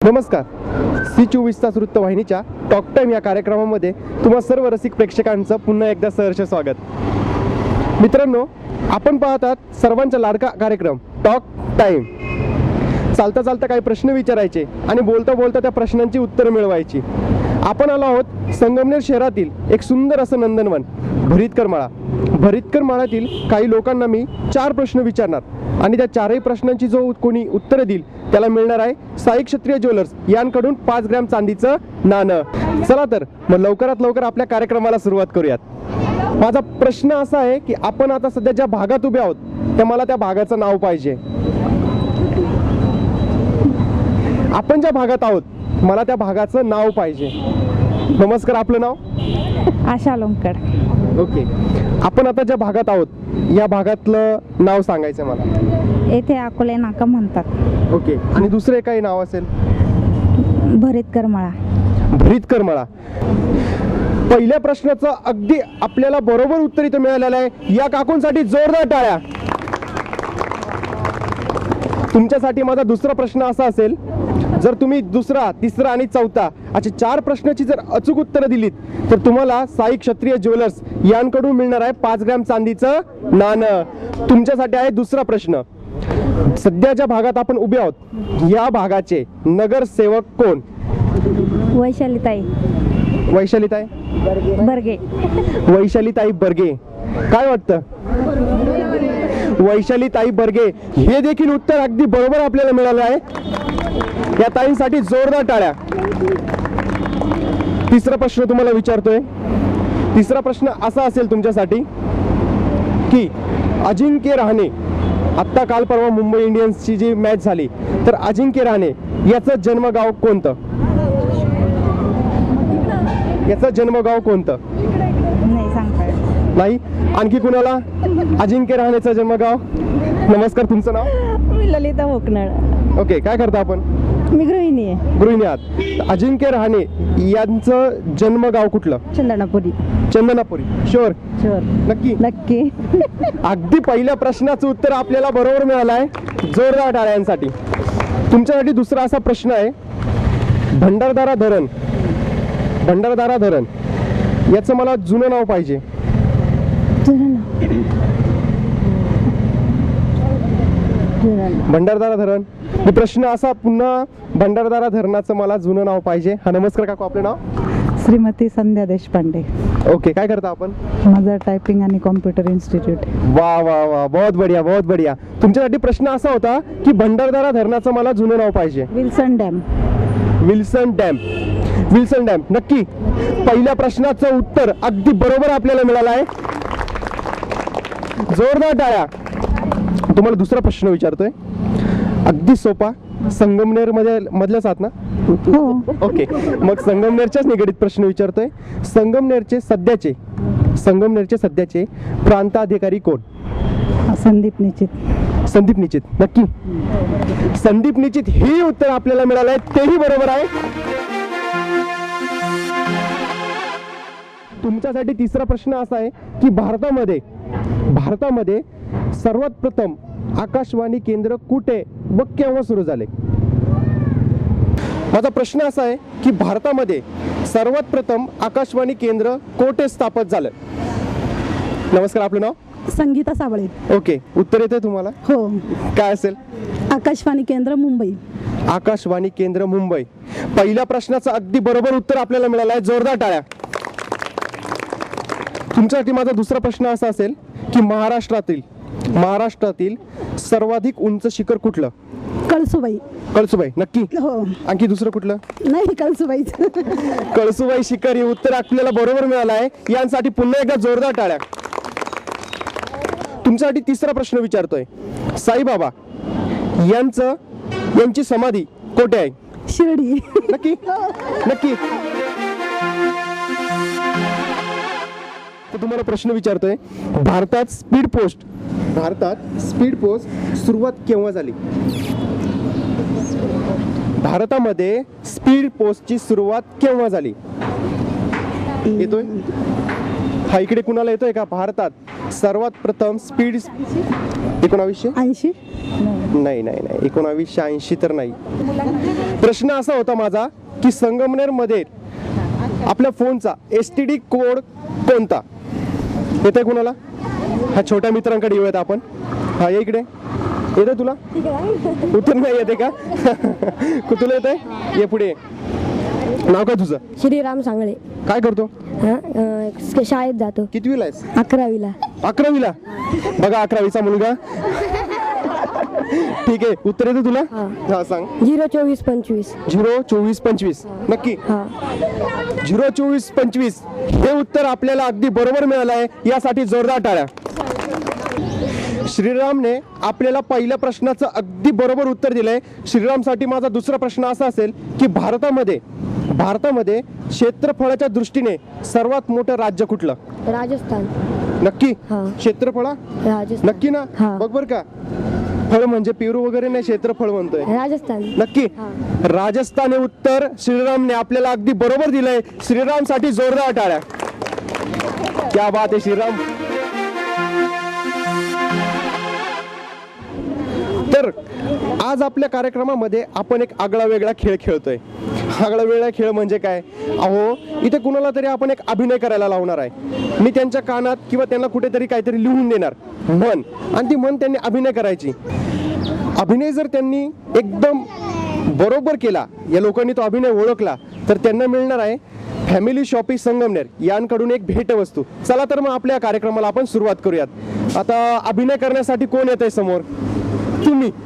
नमस्कार. सी24 तास वृत्तवाहिनीच्या talk time या कार्यक्रमामध्ये तुम्हा सर्व रसिक प्रेक्षकांचं पुन्हा एकदा सहर्ष स्वागत. मित्रांनो, आपण पाहतात सर्वांचा लाडका कार्यक्रम टॉक टाइम. चालता चालता काही प्रश्न विचारायचे आणि बोलता बोलता त्या प्रश्नांची उत्तरं मिळवायची. आपण आलो आहोत संगमनेर शहरातील एक सुंदर असं नंदनवन भरितकर माळा. भरितकर माळातील काही लोकांना मी 4 प्रश्न विचारणार आणि त्या 4ही प्रश्नांची जो कोणी उत्तरं देईल त्याला मिळणार आहे साई क्षत्रिय ज्वेलर्स यांकडून 5 ग्रॅम चांदीचं नाणं. चला तर मग लवकरात लवकर आपल्या कार्यक्रमाला सुरुवात करूयात. माझा प्रश्न असा आहे की आपण आता सध्या ज्या भागात उभे आहोत त्या मला त्या भागाचं नाव पाहिजे. आपण ज्या भागात आहोत मला त्या भागाचं नाव पाहिजे. नमस्कार, आपलं नाव? आशा लोंकर. ओके. आपण आता ज्या भागात आहोत या भागातलं नाव सांगायचं मला. येथे अकोले नाका म्हणतात. ओके. आणि दुसरे काही नाव असेल? भरितकर मळा. भरितकर मळा. पहिल्या प्रश्नाचं अगदी आपल्याला बरोबर उत्तर इथं मिळालेलं आहे. या काकूंसाठी जोरदार टाळ्या. तुमच्यासाठी माझा दुसरा प्रश्न असा असेल, जर तुम्ही दुसरा, तिसरा आणि चौथा असे 4 प्रश्नाची जर अचूक उत्तरं दिलीत तर तुम्हाला साई क्षत्रिय ज्वेलर्स यांकडून मिळणार आहे 5 ग्रॅम चांदीचं नाणं. तुमच्यासाठी आहे दुसरा प्रश्न. सध्या ज्या भागात आपण उभे आहोत या भागाचे नगरसेवक कोण? वैशालीताई. वैशालीताई बर्गे. वैशालीताई बर्गे. काय वाटतं? वैशालीताई बर्गे हे देखील उत्तर अगदी बरोबर आपल्याला मिळालं आहे. या ताईंसाठी जोरदार टाळ्या. तिसरा प्रश्न तुम्हाला विचारतोय. तिसरा प्रश्न असा असेल तुमच्यासाठी की अजिंक्य रहाणे, आत्ता काल परवा मुंबई इंडियन्सची जी मॅच झाली तर अजिंक्य रहाणे याचं जन्मगाव कोणतं? याचं जन्मगाव कोणतं? नाही सांगता येत. नाही. आणखी कुणाला? अजिंक्य रहाणेचं जन्मगाव? नमस्कार, तुमचं नाव? मी ललिता भोकनाळ. ओके. काय करता आपण? मी गृहिणी आहे. गृहिणी आहात. अजिंक्य रहाणे यांचं जन्मगाव कुठलं? चंदनापुरी. चंदनापुरी. शुअर? शुअर. नक्की? नक्की. अगदी पहिल्या प्रश्नाचं उत्तर आपल्याला बरोबर मिळालं आहे. जोरदार टाळ्यांसाठी. तुमच्यासाठी दुसरा असा प्रश्न आहे, भंडारदरा धरण, भंडारदरा धरण याचं मला जुनं नाव पाहिजे. भंडारदरा धरण. मी प्रश्न असा पुन्हा, भंडारदरा धरणाचं मला जुनं नाव पाहिजे. हा, नमस्कार काकू, आपलं नाव? श्रीमती संध्या देशपांडे. ओके. काय करता आपण? माझं टायपिंग आणि कॉम्प्युटर इन्स्टिट्यूट. वा वा वा, बहुत बढिया, बहुत बढिया. तुमच्यासाठी प्रश्न असा होता की भंडारदरा धरणाचं मला जुनं नाव पाहिजे. Wilson dam. Wilson dam. Wilson dam. नक्की. पहिल्या प्रश्नाचं उत्तर अगदी बरोबर आपल्याला मिळालं आहे. जोरदार टाळ्या. तुम्हाला दुसरा प्रश्न विचारतोय, अगदी सोपा. संगमनेर मधल्याच आहात ना? हो. ओके. मग संगमनेरच्याच निगडीत प्रश्न विचारतोय. संगमनेरचे सध्याचे प्रांताधिकारी कोण? संदीप निश्चित. संदीप निश्चित. नक्की. संदीप निश्चित हे उत्तर आपल्याला मिळालं आहे, तेही बरोबर आहे. तुमच्यासाठी तिसरा प्रश्न असा आहे की भारतामध्ये सर्वात प्रथम आकाशवाणी केंद्र कुठे व केव्हा सुरू झाले? माझा प्रश्न असा आहे की भारतामध्ये सर्वात प्रथम आकाशवाणी केंद्र कोठे स्थापित झालं? नमस्कार, आपलं नाव? संगीता साबळे. ओके. उत्तर येते तुम्हाला? हो. काय असेल? आकाशवाणी केंद्र मुंबई. आकाशवाणी केंद्र मुंबई. पहिल्या प्रश्नाचं अगदी बरोबर उत्तर आपल्याला मिळालं आहे. जोरदार टाळ्या. तुमच्यासाठी माझा दुसरा प्रश्न असा असेल की महाराष्ट्रातील सर्वाधिक उंच शिखर कुठलं? कळसुबाई. कळसुबाई. नक्की. हो. आणखी दुसरं कुठलं? नाही, कळसुबाई. कळसुबाई शिखर हे उत्तर आपल्याला बरोबर मिळालं आहे. यांसाठी पुन्हा एकदा जोरदार टाळ्या. तुमच्यासाठी तिसरा प्रश्न विचारतोय, साईबाबा यांची समाधी कोठे आहे? शिर्डी. नक्की. नक्की. तर तुम्हाला प्रश्न विचारतोय, भारतात स्पीड पोस्ट सुरुवात केव्हा झाली? भारतामध्ये स्पीड पोस्टची सुरुवात केव्हा झाली? येतोय? हा, इकडे कुणाला येतोय का? भारतात सर्वात प्रथम 1980? 80. नाही नाही नाही 1980 तर नाही. प्रश्न असा होता माझा की संगमनेरमध्ये आपल्या फोनचा STD कोड कोणता येतोय कुणाला? हा छोट्या मित्रांकडे येऊयात आपण. हा ये इकडे. येतंय तुला? उत्तर नाही येते का? तुला येतंय? ये पुढे ये. नाव काय तुझं? श्रीराम सांगळे. काय करतो? शाळेत जातो. कितवीला आहेस? 11वीला. 11वीला? बघा 11वीचा मुलगा. ठीक आहे, उत्तर येतं तुला? हा सांग. 02425. 02425 नक्की? हा. 02425 हे उत्तर आपल्याला अगदी बरोबर मिळालं आहे. यासाठी जोरदार टाळ्या. श्रीरामने आपल्याला पहिल्या प्रश्नाचं अगदी बरोबर उत्तर दिलंय. श्रीरामसाठी माझा दुसरा प्रश्न असा असेल की भारतामध्ये क्षेत्रफळाच्या दृष्टीने सर्वात मोठं राज्य कुठलं? राजस्थान. नक्की? हा. क्षेत्रफळा राजस्थान. नक्की ना? हा. बघ बर का, फळ म्हणजे पेरू वगैरे नाही, क्षेत्रफळ म्हणतोय. राजस्थान. नक्की? राजस्थान हे उत्तर श्रीरामने आपल्याला अगदी बरोबर दिलंय. श्रीरामसाठी जोरदार टाळ्या. क्या बात आहे श्रीराम. तर आज आपल्या कार्यक्रमामध्ये आपण एक आगळा वेगळा खेळ खेळतोय. आगळा वेगळा खेळ म्हणजे काय? अहो, इथे कुणाला तरी आपण एक अभिनय करायला लावणार आहे. मी त्यांच्या कानात किंवा त्यांना कुठेतरी काहीतरी लिहून देणार म्हण, आणि ती म्हण त्यांनी अभिनय करायची. अभिनय जर त्यांनी एकदम बरोबर केला, या लोकांनी तो अभिनय ओळखला, तर त्यांना मिळणार आहे फॅमिली शॉपिंग संगमनेर यांकडून एक भेटवस्तू. चला तर मग आपल्या कार्यक्रमाला आपण सुरुवात करूयात. आता अभिनय करण्यासाठी कोण येत आहे समोर?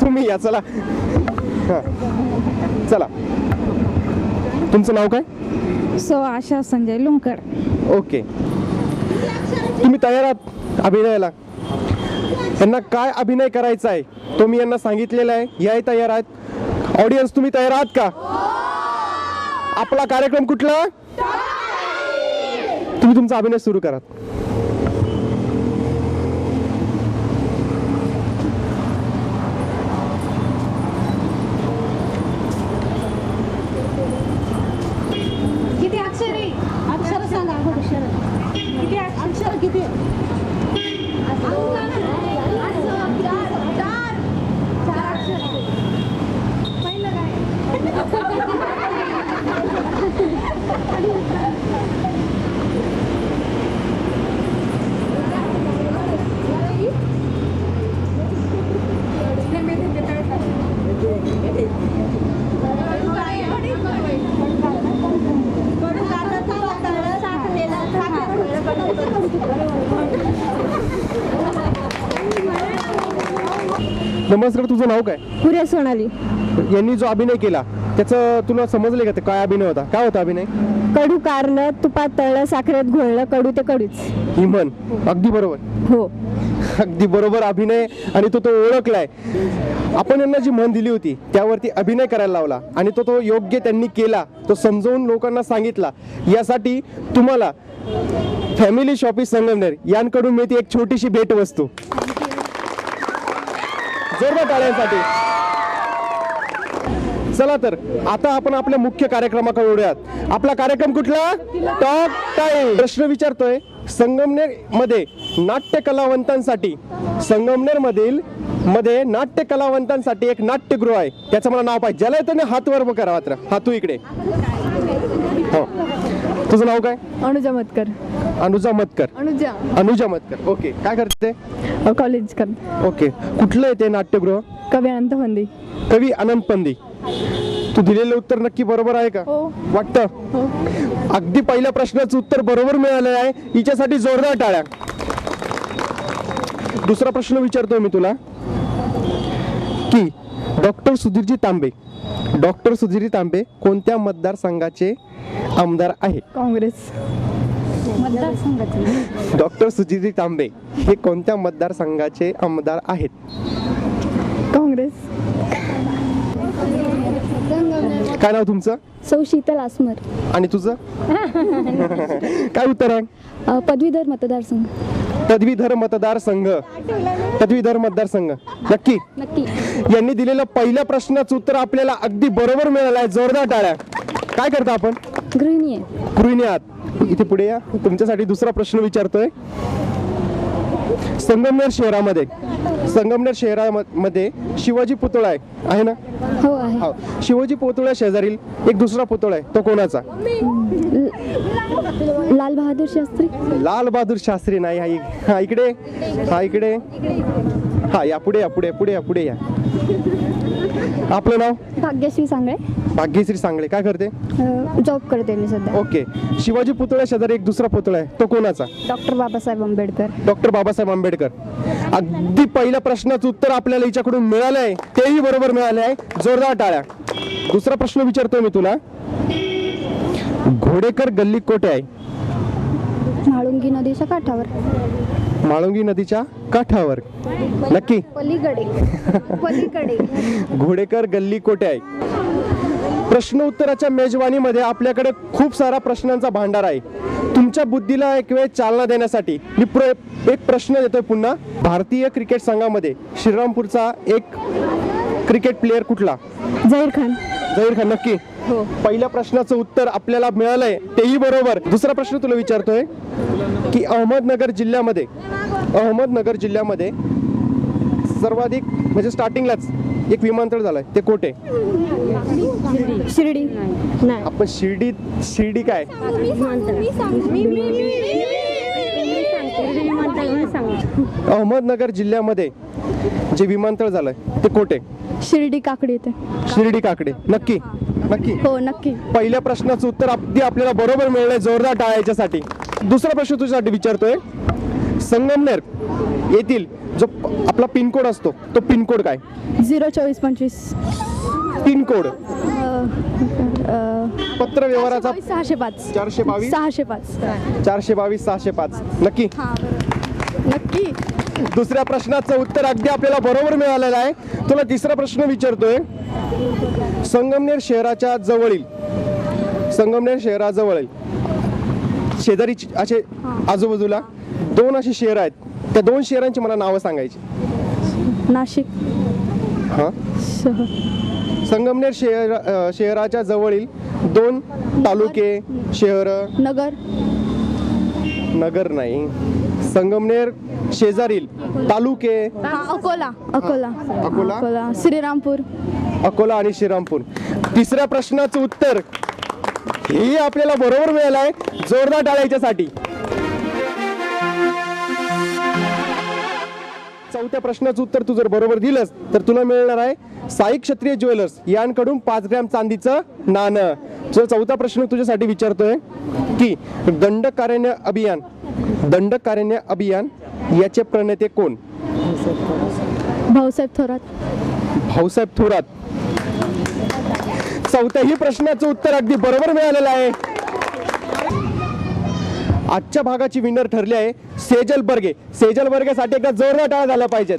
तुम्ही या. चला. हा चला. तुमचं नाव काय? आशा संजय लुंकर. ओके, तुम्ही तयार आहात अभिनयाला? यांना काय अभिनय करायचा आहे तो मी यांना सांगितलेला आहे. याही तयार आहेत? ऑडियन्स तुम्ही तयार आहात का? आपला कार्यक्रम कुठला? तुम्ही तुमचा अभिनय सुरू करा. किती अक्षर आहे? अक्षर सांगा. किती अक्षर? किती? नमस्कार, तुझं नाव काय? पुऱ्या सोनाली. यांनी जो अभिनय केला त्याचं तुला समजले का? ते काय अभिनय होता? काय होता अभिनय? कडू कारलं, तुपात तळलं, साखरेत घोळलं, कडू ते कडूच. ही म्हण अगदी बरोबर. हो. अगदी बरोबर अभिनय, आणि तो ओळखलाय. आपण यांना जी म्हण दिली होती त्यावरती अभिनय करायला लावला, आणि तो योग्य त्यांनी केला, तो समजावून लोकांना सांगितला. यासाठी तुम्हाला फॅमिली शॉपिंग संगमनेर यांकडून मिळते एक छोटीशी भेटवस्तू. जोरदार टाळ्यांसाठी. चला तर आता आपण आपल्या मुख्य कार्यक्रमाकडे वळूयात. आपला कार्यक्रम कुठला? Talk time. प्रश्न विचारतोय, संगमनेर मध्ये नाट्य कलावंतांसाठी एक नाट्यगृह आहे, त्याचं मला नाव पाहिजे. ज्याला येतं ना हात वर करा. मात्र हातू इकडे. हो, तुझं नाव काय? अनुजा मतकर. अनुजा मतकर. अनुजा मतकर. ओके, काय करते? कॉलेज कर. ओके, कुठलं आहे ते नाट्यगृह? कवी अनंत फंदी. कवी अनंत पंदी. तू दिलेलं उत्तर नक्की बरोबर आहे का? वाटतं? अगदी पहिल्या प्रश्नाचं उत्तर बरोबर मिळालं आहे. हिच्यासाठी जोरदार टाळ्या. दुसरा प्रश्न विचारतोय मी तुला की डॉक्टर सुधीरजी तांबे कोणत्या मतदारसंघाचे आमदार आहे? काँग्रेस. डॉक्टर सुधीरजी तांबे हे कोणत्या मतदारसंघाचे आमदार आहेत? काँग्रेस. काय नाव तुमचं? सौ शीतल आसमर. आणि तुझं? काय उत्तर आहे? पदवीधर मतदारसंघ. पदवीधर मतदारसंघ. नक्की? नक्की. यांनी दिलेलं पहिल्या प्रश्नाचं उत्तर आपल्याला अगदी बरोबर मिळालं आहे. जोरदार टाळ्या. काय करता आपण? गृहिणी आहे. गृहिणी आहात. इथे पुढे या. तुमच्यासाठी दुसरा प्रश्न विचारतोय. संगमनेर शहरामध्ये शिवाजी पुतळा आहे ना? हो आहे. हो. शिवाजी पुतळ्या शेजारील एक दुसरा पुतळा आहे, तो कोणाचा? लाल बहादूर शास्त्री. लाल बहादूर शास्त्री नाही. हा इकडे हा या पुढे या. आपलं नाव? भाग्यश्री सांगळे. भाग्यश्री सांगळे. काय करते? जॉब करते मी सध्या. ओके. शिवाजी पुतळ्या शेजारी एक दुसरा पुतळा आहे, तो कोणाचा? डॉक्टर बाबासाहेब आंबेडकर. डॉक्टर बाबासाहेब आंबेडकर. अगदी पहिल्या प्रश्नाचं उत्तर आपल्याला हिच्याकडून मिळालं आहे, तेही बरोबर मिळाले आहे. जोरदार टाळ्या. दुसरा प्रश्न विचारतोय मी तुला. घोडेकर गल्ली कोठे आहे? म्हाळुंगी नदीच्या काठावर. म्हाळुंगी नदीच्या काठावर. नक्की? पलीकडे. घोडेकर गल्ली कोठे आहे? प्रश्न उत्तराच्या मेजवानीमध्ये आपल्याकडे खूप सारा प्रश्नांचा भांडार आहे. तुमच्या बुद्धीला एक वेळ चालना देण्यासाठी मी एक प्रश्न देतोय पुन्हा. भारतीय क्रिकेट संघामध्ये श्रीरामपूरचा एक क्रिकेट प्लेयर कुठला? झहीर खान. झहीर खान. नक्की? हो. पहिल्या प्रश्नाचं उत्तर आपल्याला मिळालंय, तेही बरोबर. दुसरा प्रश्न तुला विचारतोय की अहमदनगर जिल्ह्यामध्ये सर्वाधिक म्हणजे स्टार्टिंगलाच एक विमानतळ झालंय, ते कोठे? शिर्डी. नाही. आपण शिर्डी काय? अहमदनगर जिल्ह्यामध्ये जे विमानतळ झालंय ते कोठे? शिर्डी काकडी येते. शिर्डी काकडे. नक्की? हो नक्की. पहिल्या प्रश्नाचं उत्तर अगदी आपल्याला बरोबर मिळलंय. जोरदार टाळ्या याच्यासाठी. दुसरा प्रश्न तुझ्यासाठी विचारतोय. संगमनेर येथील जो आपला पिनकोड असतो, तो पिनकोड काय? 02425. पिनकोड. पत्र व्यवहाराचा 605. 422 605. नक्की? नक्की. दुसऱ्या प्रश्नाचं उत्तर अगदी आपल्याला बरोबर मिळालेलं आहे. तुला तिसरा प्रश्न विचारतोय. संगमनेर शहराजवळील शेजारी असे आजूबाजूला दोन अशी शहर आहेत, त्या दोन शहरांची मला नावं सांगायची. नाशिक. हा. संगमनेर शहराच्या जवळील दोन तालुके, शहर. नगर नाही. संगमनेर शेजारील तालुके. अकोला. श्रीरामपूर. अकोला आणि श्रीरामपूर. तिसऱ्या प्रश्नाचं उत्तर हे आपल्याला बरोबर मिळालं आहे. जोरदार टाळ्या याच्यासाठी. चौथ्या प्रश्नाचं उत्तर तू जर बरोबर दिलंस तर तुला मिळणार आहे साई क्षत्रिय ज्वेलर्स यांकडून 5 ग्रॅम चांदीचं नाणं. जो चौथा प्रश्न तुझ्यासाठी विचारतोय की दंडकारण्य अभियान याचे प्रणेते कोण? भाऊसाहेब थोरात. चौथ्याही प्रश्नाचं उत्तर अगदी बरोबर मिळालेलं आहे. आजच्या भागाची विनर ठरली आहे सेजल बर्गे. सेजल बर्गेसाठी एकदा जोरदार टाळ्या झाल्या पाहिजेत.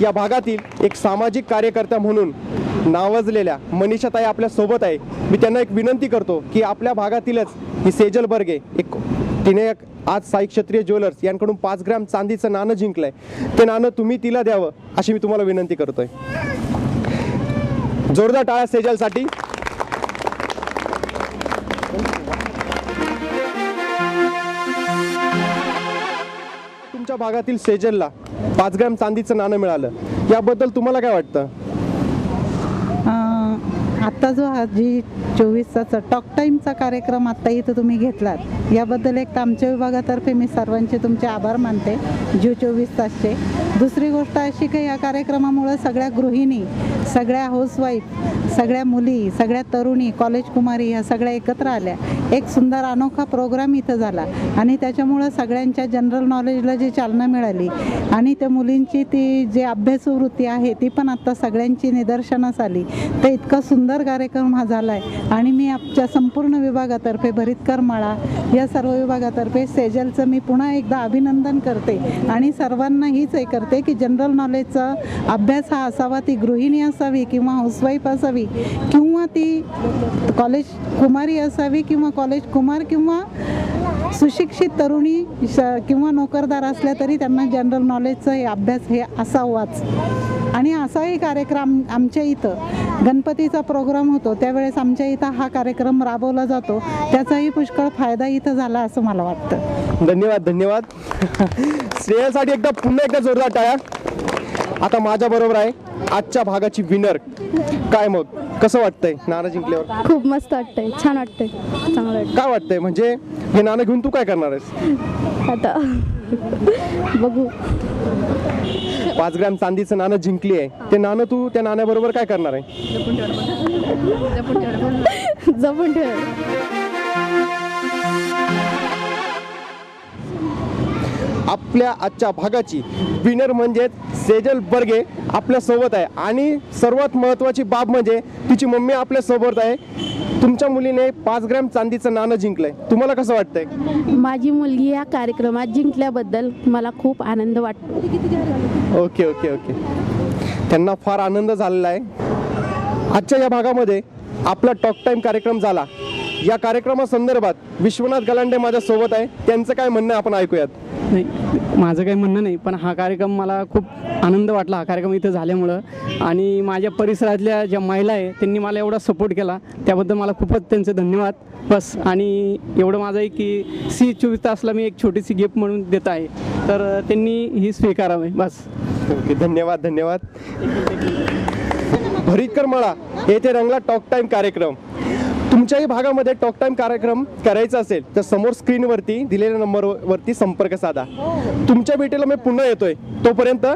या भागातील एक सामाजिक कार्यकर्ता म्हणून नावाजलेल्या मनीषाताई आपल्या सोबत आहे. मी त्यांना एक विनंती करतो की आपल्या भागातीलच ही सेजल बर्गे तिने आज साई क्षत्रिय ज्वेलर्स यांकडून 5 ग्रॅम चांदीचं नाणं जिंकलंय. ते नाणं तुम्ही तिला द्यावं अशी मी तुम्हाला विनंती करतोय. जोरदार टाळ्या सेजलसाठी. तुमच्या भागातील सेजलला 5 ग्रॅम चांदीचं नाणं मिळालं, याबद्दल तुम्हाला काय वाटतं? आत्ता जो हा जी 24चा टॉक टाईमचा कार्यक्रम आत्ता इथं तुम्ही घेतलात, याबद्दल एक तर आमच्या विभागातर्फे मी सर्वांचे तुमचे आभार मानते, जी 24 तासचे. दुसरी गोष्ट अशी की या कार्यक्रमामुळे सगळ्या गृहिणी, सगळ्या हाऊसवाईफ, सगळ्या मुली, सगळ्या तरुणी, कॉलेज कुमारी ह्या सगळ्या एकत्र आल्या. एक सुंदर अनोखा प्रोग्राम इथं झाला आणि त्याच्यामुळं सगळ्यांच्या जनरल नॉलेजला जी चालना मिळाली आणि त्या मुलींची ती जे अभ्यासू वृत्ती आहे ती पण आत्ता सगळ्यांची निदर्शनास आली. तर इतका सुंदर कार्यक्रम हा झाला आहे आणि मी आमच्या संपूर्ण विभागातर्फे भरितकर माळा या सर्व विभागातर्फे सेजलचं मी पुन्हा एकदा अभिनंदन करते आणि सर्वांना हीच हे करते की जनरल नॉलेजचा अभ्यास हा असावा. ती गृहिणी असावी किंवा हाऊसवाईफ असावी किंवा ती कॉलेज कुमारी असावी किंवा कॉलेज कुमार किंवा सुशिक्षित तरुणी किंवा नोकरदार असल्या तरी त्यांना जनरल नॉलेजचं हे अभ्यास हे असावाच. आणि असाही कार्यक्रम आमच्या इथं गणपतीचा प्रोग्राम होतो त्यावेळेस आमच्या इथं हा कार्यक्रम राबवला जातो. त्याचाही पुष्कळ फायदा इथं झाला असं मला वाटतं. धन्यवाद धन्यवाद. श्रेयासाठी पुन्हा एकदा जोरदार टाळ्या. आता माझ्या बरोबर आहे आजच्या भागाची विनर. काय मग कसं वाटतंय नाणं जिंकल्यावर? खूप मस्त वाटतंय, छान वाटतंय, चांगलं वाटतं. काय वाटतंय म्हणजे हे नाणं घेऊन तू काय करणार आहेस? आता बघू. 5 ग्रॅम चांदीचं नाणं जिंकली आहे. ते नाणं तू त्या नाण्याबरोबर काय करणार आहे? जपून ठेव. आपल्या आजच्या भागाची विनर म्हणजे सेजल बर्गे आपल्या सोबत आहे. आणि सर्वात महत्त्वाची बाब म्हणजे तिची मम्मी आपल्या सोबत आहे. तुमच्या मुलीने 5 ग्रॅम चांदीचं नाणं जिंकलंय. तुम्हाला कसं वाटतंय? माझी मुलगी या कार्यक्रमात जिंकल्याबद्दल मला खूप आनंद वाटतो. Okay okay okay. त्यांना फार आनंद झालेला आहे. आजच्या या भागामध्ये आपला टॉक टाईम कार्यक्रम झाला. या कार्यक्रमासंदर्भात विश्वनाथ गलांडे माझ्या सोबत आहे. त्यांचं काय म्हणणं आहे आपण ऐकूयात. नाही, माझं काही म्हणणं नाही, पण हा कार्यक्रम मला खूप आनंद वाटला हा कार्यक्रम इथं झाल्यामुळं. आणि माझ्या परिसरातल्या ज्या महिला आहे त्यांनी मला एवढा सपोर्ट केला त्याबद्दल मला खूपच त्यांचे धन्यवाद. बस. आणि एवढं माझं आहे की C24 तासला मी एक छोटीशी गिफ्ट म्हणून देत आहे, तर त्यांनी ही स्वीकारावे. बस. ओके धन्यवाद धन्यवाद. भरीतकर मळा येथे रंगला टॉक टाईम कार्यक्रम. तुमच्याही भागामध्ये टॉक टाईम कार्यक्रम करायचा असेल तर समोर स्क्रीनवरती दिलेल्या नंबरवरती संपर्क साधा. तुमच्या भेटीला मी पुन्हा येतोय. तोपर्यंत